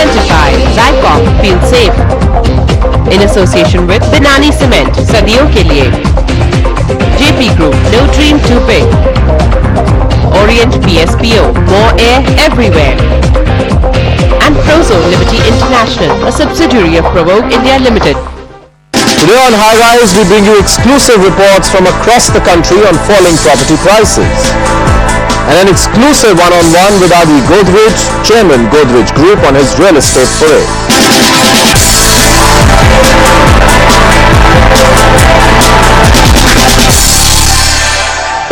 presented by Zycom Feel Safe in association with Binani Cement, Sadiyon ke liye. JP Group, no dream too big. Orient PSPO, more air everywhere. And Prozo Liberty International, a subsidiary of Provoke India Limited. Today on High Rise, we bring you exclusive reports from across the country on falling property prices. And an exclusive one-on-one with Adi Godrej, Chairman Godrej Group, on his real estate foray.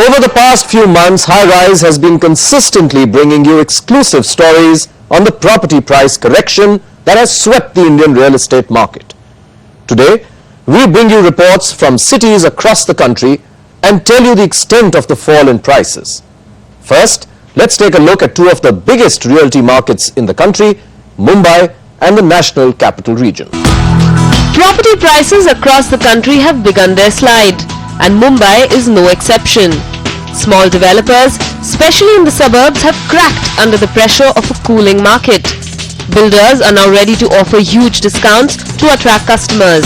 Over the past few months, High Rise has been consistently bringing you exclusive stories on the property price correction that has swept the Indian real estate market. Today, we bring you reports from cities across the country and tell you the extent of the fall in prices. First, let's take a look at two of the biggest realty markets in the country, Mumbai and the National Capital Region. Property prices across the country have begun their slide, and Mumbai is no exception. Small developers, especially in the suburbs, have cracked under the pressure of a cooling market. Builders are now ready to offer huge discounts to attract customers.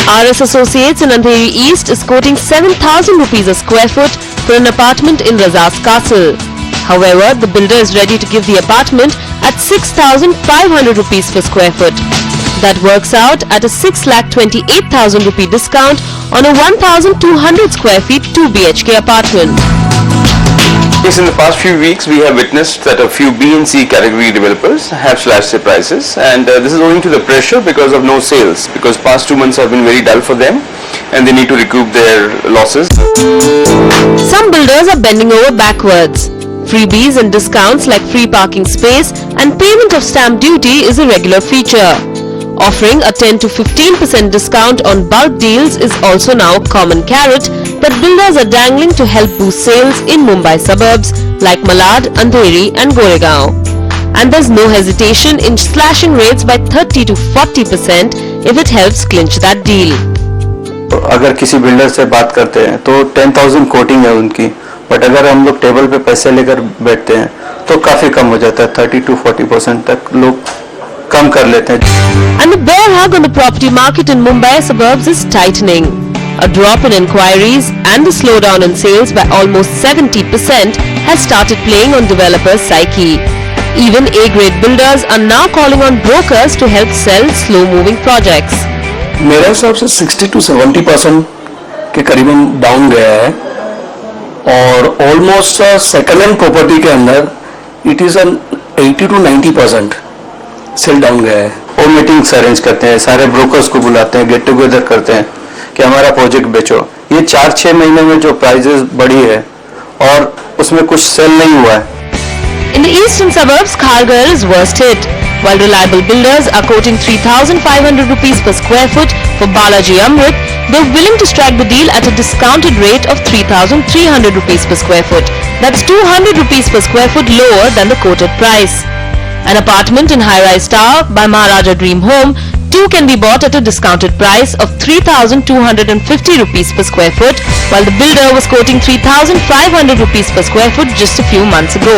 RS Associates in Andheri East is quoting 7,000 rupees a square foot for an apartment in Razas Castle. However, the builder is ready to give the apartment at 6,500 rupees per square foot. That works out at a 6,28,000 rupee discount on a 1,200 square feet 2 BHK apartment. Yes, in the past few weeks we have witnessed that a few B and C category developers have slashed their prices, and this is owing to the pressure because of no sales, because past 2 months have been very dull for them and they need to recoup their losses. Some builders are bending over backwards. Freebies and discounts like free parking space and payment of stamp duty is a regular feature. Offering a 10 to 15% discount on bulk deals is also now a common carrot that builders are dangling to help boost sales in Mumbai suburbs like Malad, Andheri and Goregaon. And there's no hesitation in slashing rates by 30 to 40% if it helps clinch that deal. अगर किसी builder से बात करते हैं तो 10,000 coating है उनकी, but अगर हम लोग टेबल पे पैसे लेकर बैठते हैं तो काफी कम हो जाता है, 30 to 40% तक लोग कम कर लेते हैं. And the bear hug on the property market in Mumbai suburbs is tightening. A drop in inquiries and the slowdown in sales by almost 70% has started playing on developers' psyche. Even A-grade builders are now calling on brokers to help sell slow-moving projects. मेरे हिसाब से 60 to 70% के करीबन down गया है, और almost second hand property के अंदर it is an 80 to 90% sell down गया है. वो मीटिंग्स अरेंज करते हैं, सारे ब्रोकर्स को बुलाते हैं, गेट टुगेदर करते हैं कि हमारा प्रोजेक्ट बेचो. ये 4-6 महीने में जो प्राइसेस बढ़ी है और उसमें कुछ सेल नहीं हुआ है. In the eastern suburbs, Kharghar is worst hit. While reliable builders are quoting 3,500 rupees per square foot for Balaji Amrit, they're willing to strike the deal at a discounted rate of 3,300 rupees per square foot. That's 200 rupees per square foot lower than the quoted price. An apartment in High Rise Tower by Maharaja Dream Home too can be bought at a discounted price of 3,250 rupees per square foot, while the builder was quoting 3,500 rupees per square foot just a few months ago.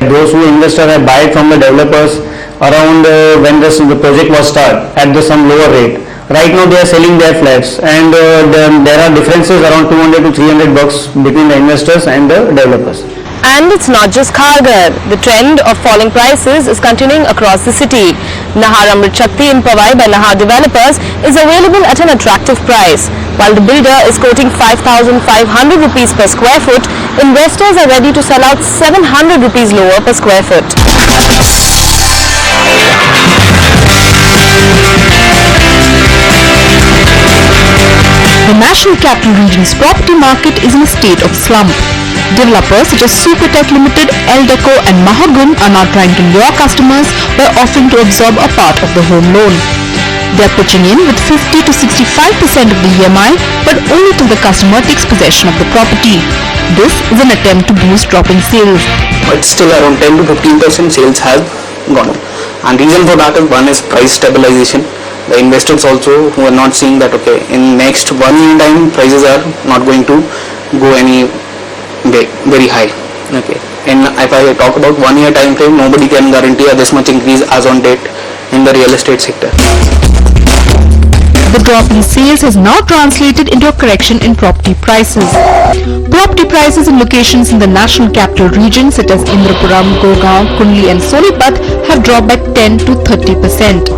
Those who investors have bought from the developers around when the project was started at some lower rate. Right now they are selling their flats, and there are differences around 200 to 300 bucks between the investors and the developers. And it's not just Kharghar. The trend of falling prices is continuing across the city. Nahar Amrit Shakti in Powai by Nahar Developers is available at an attractive price. While the builder is quoting 5,500 rupees per square foot, investors are ready to sell out 700 rupees lower per square foot. The National Capital Region's property market is in a state of slump. Developers such as Supertech Limited, Eldeco and Mahagun are now trying to lure customers by offering to absorb a part of the home loan. They are pitching in with 50 to 65% of the EMI, but only till the customer takes possession of the property. This is an attempt to boost dropping sales. But still around 10 to 15% sales have gone up. And reason for that is, one is price stabilization. The investors also who are not seeing that okay, in next 1 year time prices are not going to go any very high. Okay. In if I talk about 1 year time frame, nobody can guarantee this much increase as on date in the real estate sector. The drop in sales has now translated into a correction in property prices. Property prices in locations in the national capital region such as Indrapuram, Gurgaon, Kundli and Sonipat have dropped by 10 to 30%.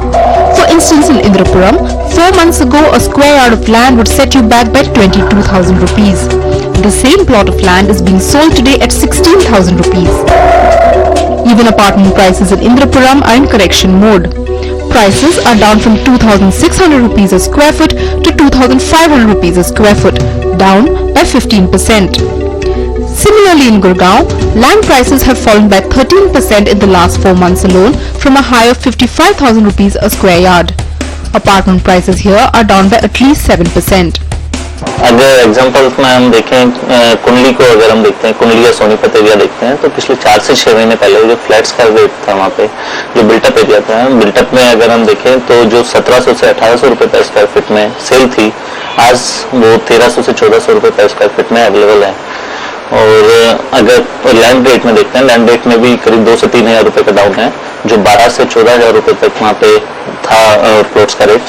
For instance, in Indrapuram, 4 months ago a square yard of land would set you back by 22,000 rupees. The same plot of land is being sold today at 16,000 rupees. Even apartment prices in Indrapuram are in correction mode. Prices are down from 2,600 rupees a square foot to 2,500 rupees a square foot, down by 15%. Similarly in Gurgaon, land prices have fallen by 13% in the last 4 months alone from a high of 55,000 rupees a square yard. Apartment prices here are down by at least 7%. अगर examples में हम देखें कुंडली को, अगर हम देखते हैं कुंडली या सोनीपत एरिया देखते हैं तो पिछले 4 से 6 महीने पहले जो फ्लैट्स का रेट था वहाँ पे जो बिल्टअप एरिया था, बिल्टअप में अगर हम देखें तो जो 1700 से 1800 रुपये पर स्क्वायर फीट में सेल थी, आज वो 1300 से 1400 रुपये पर स्क्वायर फीट में अवेलेबल है. और अगर लैंड रेट में देखते हैं, लैंड रेट में भी करीब 2 से 3 हज़ार रुपये का डाउन है. जो 12 से 14 हज़ार रुपये तक वहाँ पे था प्लॉट्स का रेट,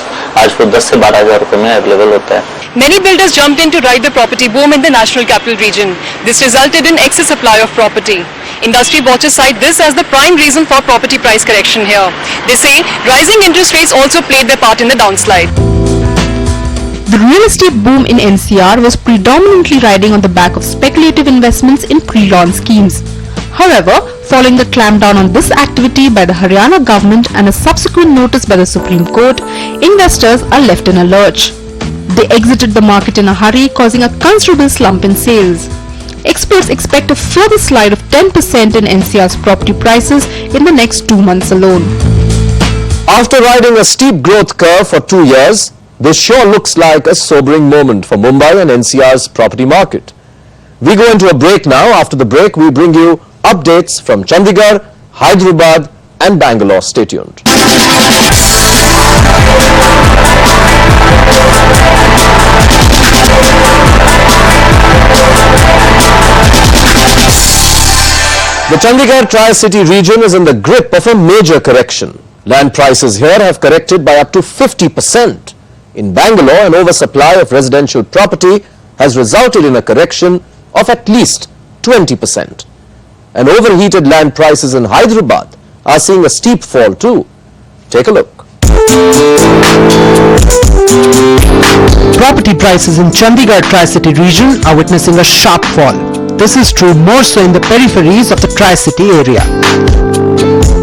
आज वो 10 से 12 हज़ार रुपये में अवेलेबल होता है. Many builders jumped in to ride the property boom in the national capital region. This resulted in excess supply of property. Industry watchers cite this as the prime reason for property price correction here. They say rising interest rates also played their part in the downslide. The real estate boom in NCR was predominantly riding on the back of speculative investments in pre-launch schemes. However, following the clampdown on this activity by the Haryana government and a subsequent notice by the Supreme Court, investors are left in a lurch. They exited the market in a hurry, causing a considerable slump in sales. Experts expect a further slide of 10% in NCR's property prices in the next 2 months alone. After riding a steep growth curve for 2 years, this sure looks like a sobering moment for Mumbai and NCR's property market. We go into a break now. After the break, we bring you updates from Chandigarh, Hyderabad and Bangalore. Stay tuned. The Chandigarh Tri-City region is in the grip of a major correction. Land prices here have corrected by up to 50%. In Bangalore, an oversupply of residential property has resulted in a correction of at least 20%. And overheated land prices in Hyderabad are seeing a steep fall too. Take a look. Property prices in Chandigarh Tri-City region are witnessing a sharp fall. This is true more so in the peripheries of the Tri-City area.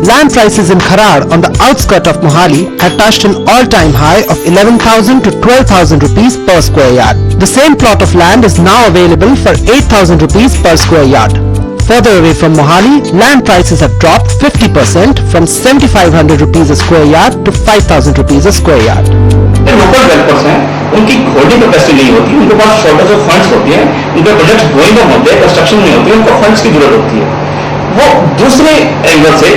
Land prices in Kharar on the outskirts of Mohali have touched an all-time high of 11,000 to 12,000 rupees per square yard. The same plot of land is now available for 8,000 rupees per square yard. Further away from Mohali, land prices have dropped 50% from 7,500 rupees a square yard to 5,000 rupees a square yard. Local developers हैं, उनकी holding capacity नहीं होती, उनके पास shortage of funds होती है, उनके projects going on होते हैं, कंस्ट्रक्शन नहीं होती है, उनको फंड्स की जरूरत होती है. वो दूसरे एंगल से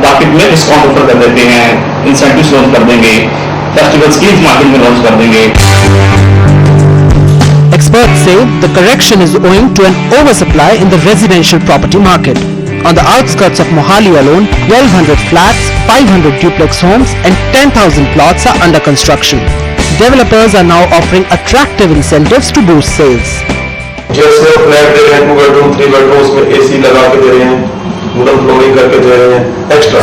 मार्केट में डिस्काउंट ऑफर कर देते हैं, इंसेंटिव्स लॉन्च कर देंगे, फेस्टिवल स्कीम्स मार्केट में लॉन्च कर देंगे. Experts say the correction is owing to an oversupply in the residential property market. On the outskirts of Mohali alone, 1,200 flats, 500 duplex homes and 10,000 plots are under construction. Developers are now offering attractive incentives to boost sales. जैसे flat दे रहे हैं 2 bedroom 3 bedroom उसमें AC लगा के दे रहे हैं, wooden flooring करके दे रहे हैं extra.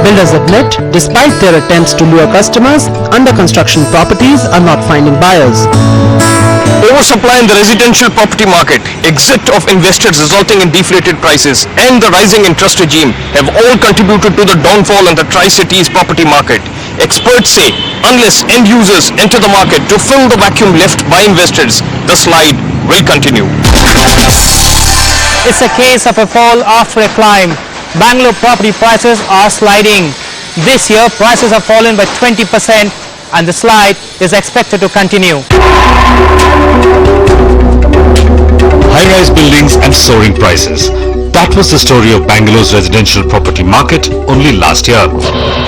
Builders admit, despite their attempts to lure customers, under construction properties are not finding buyers. Oversupply in the residential property market, exit of investors resulting in deflated prices and the rising interest regime have all contributed to the downfall in the Tri-Cities property market. Experts say unless end users enter the market to fill the vacuum left by investors, the slide will continue. It's a case of a fall after a climb. Bangalore property prices are sliding. This year prices have fallen by 20% and the slide is expected to continue. High-rise buildings and soaring prices. That was the story of Bangalore's residential property market only last year.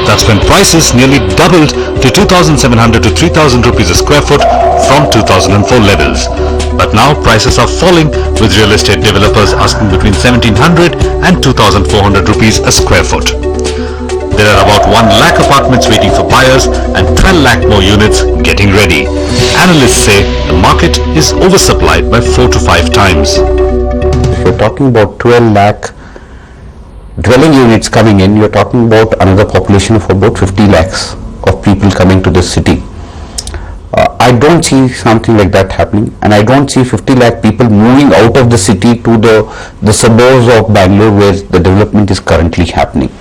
That's when prices nearly doubled to 2,700 to 3,000 rupees a square foot from 2004 levels. But now prices are falling, with real estate developers asking between 1700 and 2400 rupees a square foot. There are about 1 lakh apartments waiting for buyers and 12 lakh more units getting ready. Analysts say the market is oversupplied by 4 to 5 times. If you're talking about 12 lakh dwelling units coming in, you're talking about another population of about 50 lakhs of people coming to the city. I don't see something like that happening, and I don't see 50 lakh people moving out of the city to the suburbs of Bangalore where the development is currently happening.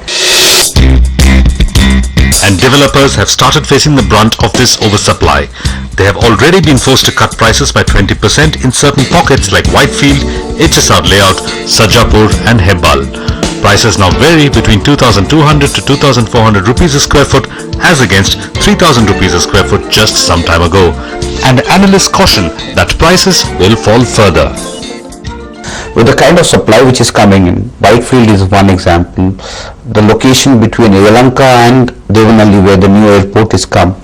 And developers have started facing the brunt of this oversupply. They have already been forced to cut prices by 20% in certain pockets like Whitefield, HSR Layout, Sajapur and Hebbal. Prices now vary between 2200 to 2400 rupees a square foot as against 3000 rupees a square foot just some time ago. And analysts caution that prices will fall further. With the kind of supply which is coming in, Whitefield is one example. The location between Yelahanka and Devanalli where the new airport is come,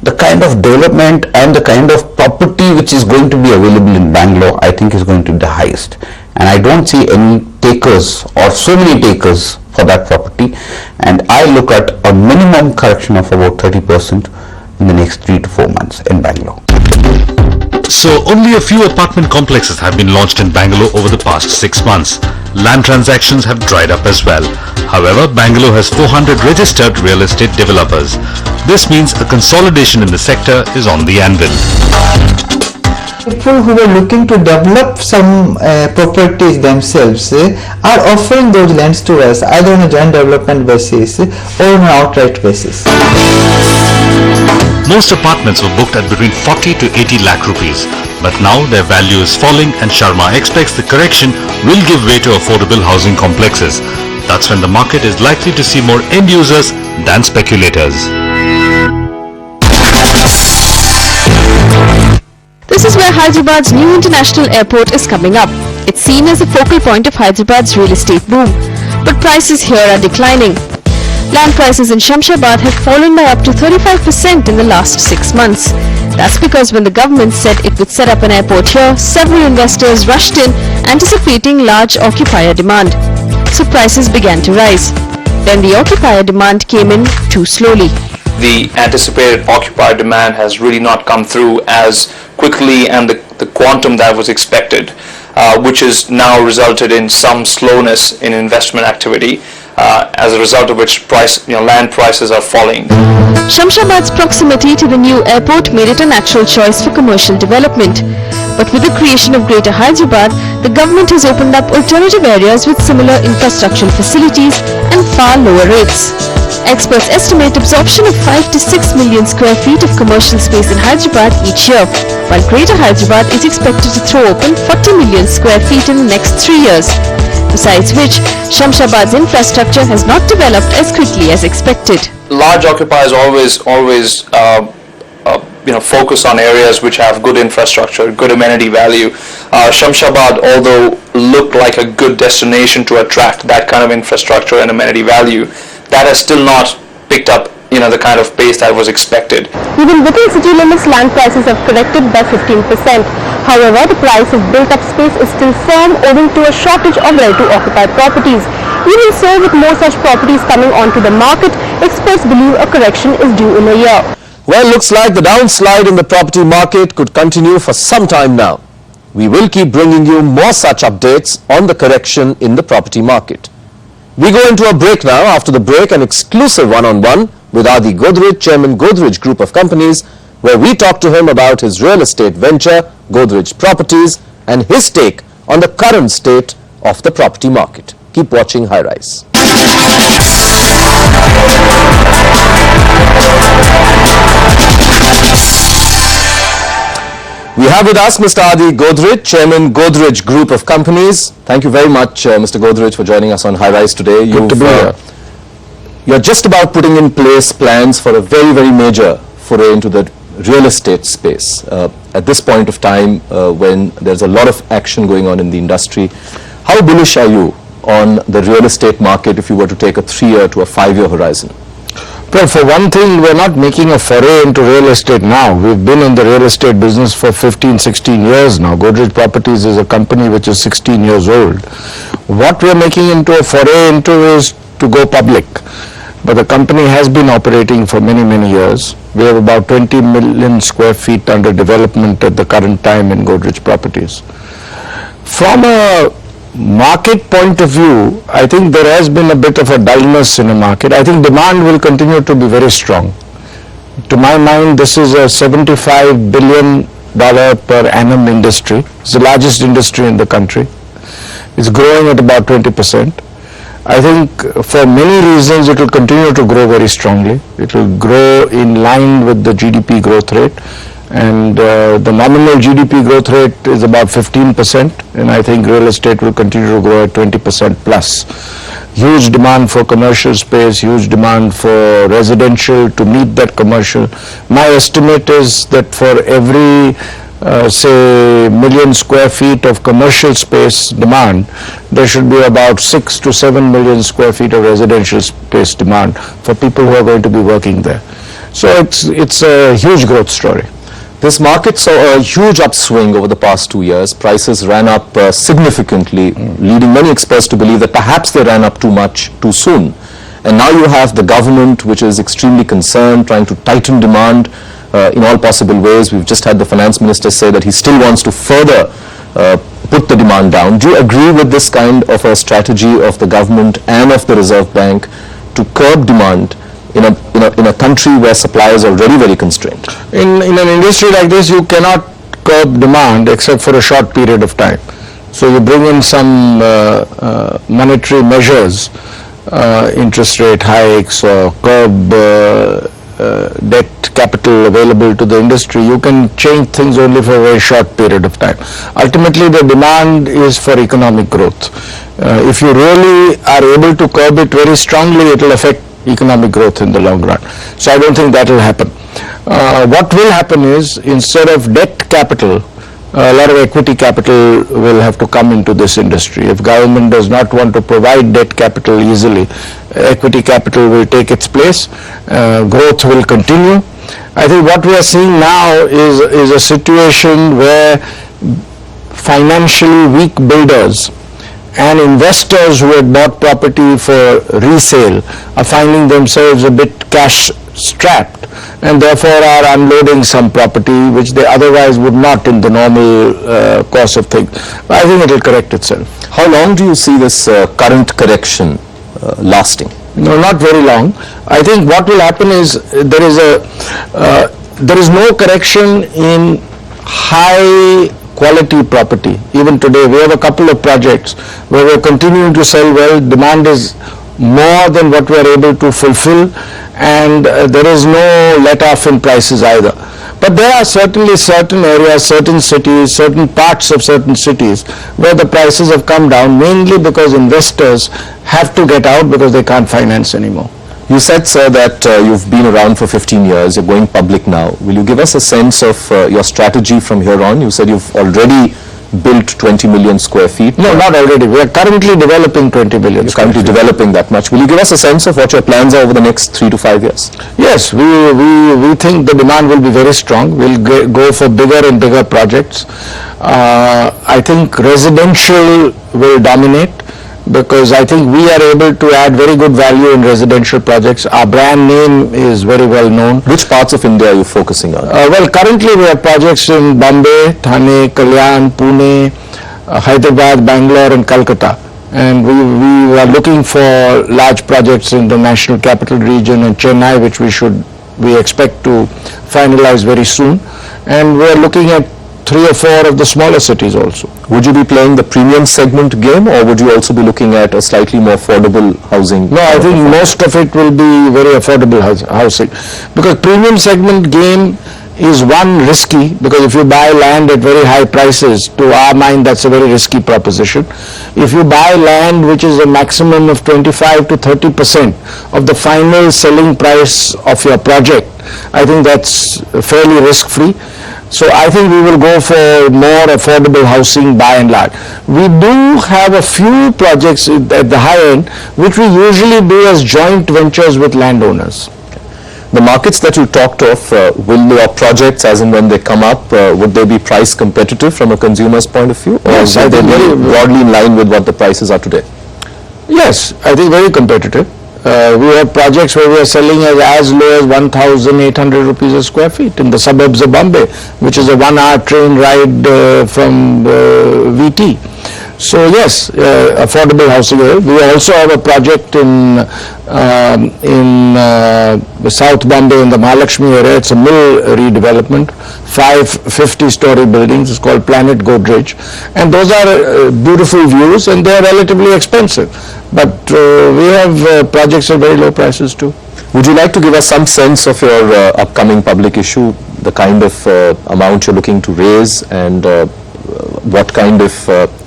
the kind of development and the kind of property which is going to be available in Bangalore, I think is going to be the highest. And I don't see any takers or so many takers for that property, and I look at a minimum correction of about 30% in the next 3 to 4 months in Bangalore. So only a few apartment complexes have been launched in Bangalore over the past 6 months. Land transactions have dried up as well. However, Bangalore has 400 registered real estate developers. This means a consolidation in the sector is on the anvil. People who are looking to develop some properties themselves are offering those lands to us either on a joint development basis or on an outright basis. Most apartments were booked at between 40 to 80 lakh rupees, but now their value is falling and Sharma expects the correction will give way to affordable housing complexes. That's when the market is likely to see more end users than speculators. This is where Hyderabad's new international airport is coming up. It's seen as a focal point of Hyderabad's real estate boom, but prices here are declining. Land prices in Shamshabad have fallen by up to 35% in the last 6 months. That's because when the government said it would set up an airport here, several investors rushed in anticipating large occupier demand. So prices began to rise. Then the occupier demand came in too slowly. The anticipated occupier demand has really not come through as quickly and the quantum that was expected, which has now resulted in some slowness in investment activity, as a result of which land prices are falling. Shamshabad's proximity to the new airport made it a natural choice for commercial development. But with the creation of Greater Hyderabad, the government has opened up alternative areas with similar infrastructural facilities and far lower rates. Experts estimate absorption of 5 to 6 million square feet of commercial space in Hyderabad each year, while Greater Hyderabad is expected to throw open 40 million square feet in the next 3 years. Besides which, Shamshabad's infrastructure has not developed as quickly as expected. Large occupiers always focus on areas which have good infrastructure, good amenity value. Shamshabad, although looked like a good destination to attract that kind of infrastructure and amenity value, that has still not picked up the kind of pace that was expected. Even within city limits, land prices have corrected by 15%. However, the price of built-up space is still firm owing to a shortage of ready-to-occupy properties. Even so, with more such properties coming onto the market, experts believe a correction is due in a year. Well, looks like the downslide in the property market could continue for some time now. We will keep bringing you more such updates on the correction in the property market. We go into a break now. After the break, an exclusive one-on-one with Adi Godrej, Chairman Godrej Group of Companies, where we talk to him about his real estate venture, Godrej Properties, and his take on the current state of the property market. Keep watching High Rise. We have with us Mr. Adi Godrej, Chairman Godrej Group of Companies. Thank you very much, Mr. Godrej, for joining us on High Rise today. Good to be here. You're just about putting in place plans for a very, very major foray into the real estate space. At this point of time, when there's a lot of action going on in the industry, how bullish are you on the real estate market if you were to take a 3-year to a 5-year horizon? Well, for one thing, we're not making a foray into real estate now. We've been in the real estate business for 15, 16 years now. Godrej Properties is a company which is 16 years old. What we're making into a foray into is to go public. But the company has been operating for many, many years. We have about 20 million square feet under development at the current time in Godrej Properties. From a market point of view, I think there has been a bit of a dullness in the market. I think demand will continue to be very strong. To my mind, this is a $75 billion per annum industry. It's the largest industry in the country. It's growing at about 20%. I think for many reasons it will continue to grow very strongly. It will grow in line with the GDP growth rate. And the nominal GDP growth rate is about 15%, and I think real estate will continue to grow at 20% plus. Huge demand for commercial space, huge demand for residential to meet that commercial. My estimate is that for every say million square feet of commercial space demand, there should be about 6 to 7 million square feet of residential space demand for people who are going to be working there. So it's a huge growth story. This market saw a huge upswing over the past 2 years. Prices ran up significantly, leading many experts to believe that perhaps they ran up too much too soon. And now you have the government, which is extremely concerned, trying to tighten demand in all possible ways. We've just had the finance minister say that he still wants to further put the demand down. Do you agree with this kind of a strategy of the government and of the Reserve Bank to curb demand in a country where supply is already very constrained? In an industry like this, you cannot curb demand except for a short period of time. So you bring in some monetary measures, interest rate hikes or curb debt capital available to the industry. You can change things only for a very short period of time. Ultimately, the demand is for economic growth. If you really are able to curb it very strongly, it will affect economic growth in the long run. So I don't think that will happen. What will happen is, instead of debt capital, a lot of equity capital will have to come into this industry. If government does not want to provide debt capital easily, equity capital will take its place, growth will continue. I think what we are seeing now is a situation where financially weak builders and investors who had bought property for resale are finding themselves a bit cash strapped and therefore are unloading some property which they otherwise would not in the normal course of things. But I think it will correct itself. How long do you see this current correction lasting? No, not very long. I think what will happen is there is no correction in high quality property. Even today we have a couple of projects where we are continuing to sell well. Demand is more than what we are able to fulfill, and there is no let off in prices either. But there are certainly certain areas, certain cities, certain parts of certain cities where the prices have come down, mainly because investors have to get out because they can't finance anymore. You said, sir, that you've been around for 15 years, you're going public now. Will you give us a sense of your strategy from here on? You said you've already built 20 million square feet. No, not already. We are currently developing 20 million. You're currently developing that much. Will you give us a sense of what your plans are over the next 3 to 5 years? Yes, we think the demand will be very strong. We'll go for bigger and bigger projects. I think residential will dominate, because I think we are able to add very good value in residential projects. Our brand name is very well known. Which parts of India are you focusing on? Well, currently we have projects in Bombay, Thane, Kalyan, Pune, Hyderabad, Bangalore and Calcutta. And we are looking for large projects in the National Capital Region and Chennai, which we expect to finalize very soon. And we are looking at 3 or 4 of the smaller cities also. Would you be playing the premium segment game, or would you also be looking at a slightly more affordable housing? No, I think most of it will be very affordable housing, because premium segment game is one risky, because if you buy land at very high prices, to our mind that's a very risky proposition. If you buy land which is a maximum of 25 to 30% of the final selling price of your project, I think that's fairly risk-free. So I think we will go for more affordable housing by and large. We do have a few projects at the high end which we usually do as joint ventures with landowners. The markets that you talked of, will your projects, as and when they come up, would they be price competitive from a consumer's point of view? Or Yes, I will they think be broadly in line with what the prices are today? Yes, I think very competitive. We have projects where we are selling as low as 1,800 rupees a square feet in the suburbs of Bombay, which is a 1-hour train ride from VT. So yes, affordable housing. We also have a project in South Bombay in the Mahalakshmi area. It's a mill redevelopment, 5 50-story buildings. It's called Planet Godrej, and those are beautiful views, and they are relatively expensive. But we have projects at very low prices too. Would you like to give us some sense of your upcoming public issue, the kind of amount you're looking to raise, and what kind of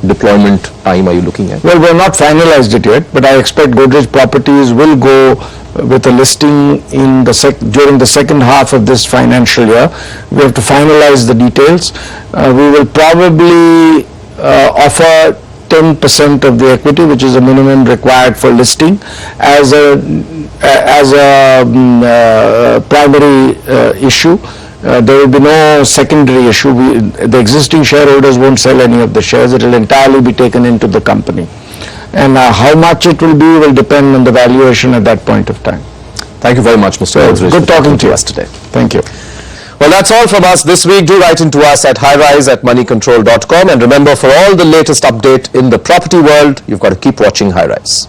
deployment time are you looking at? Well, we have not finalized it yet, but I expect Godrej Properties will go with a listing in during the second half of this financial year. We have to finalize the details. We will probably offer 10% of the equity, which is the minimum required for listing, as a primary issue. There will be no secondary issue. The existing shareholders won't sell any of the shares. It will entirely be taken into the company. And how much it will be will depend on the valuation at that point of time. Thank you very much, Mr. Godrej. Good talking to us today. Thank you. Well, that's all from us this week. Do write into us at highrise@moneycontrol.com. And remember, for all the latest update in the property world, you've got to keep watching High Rise.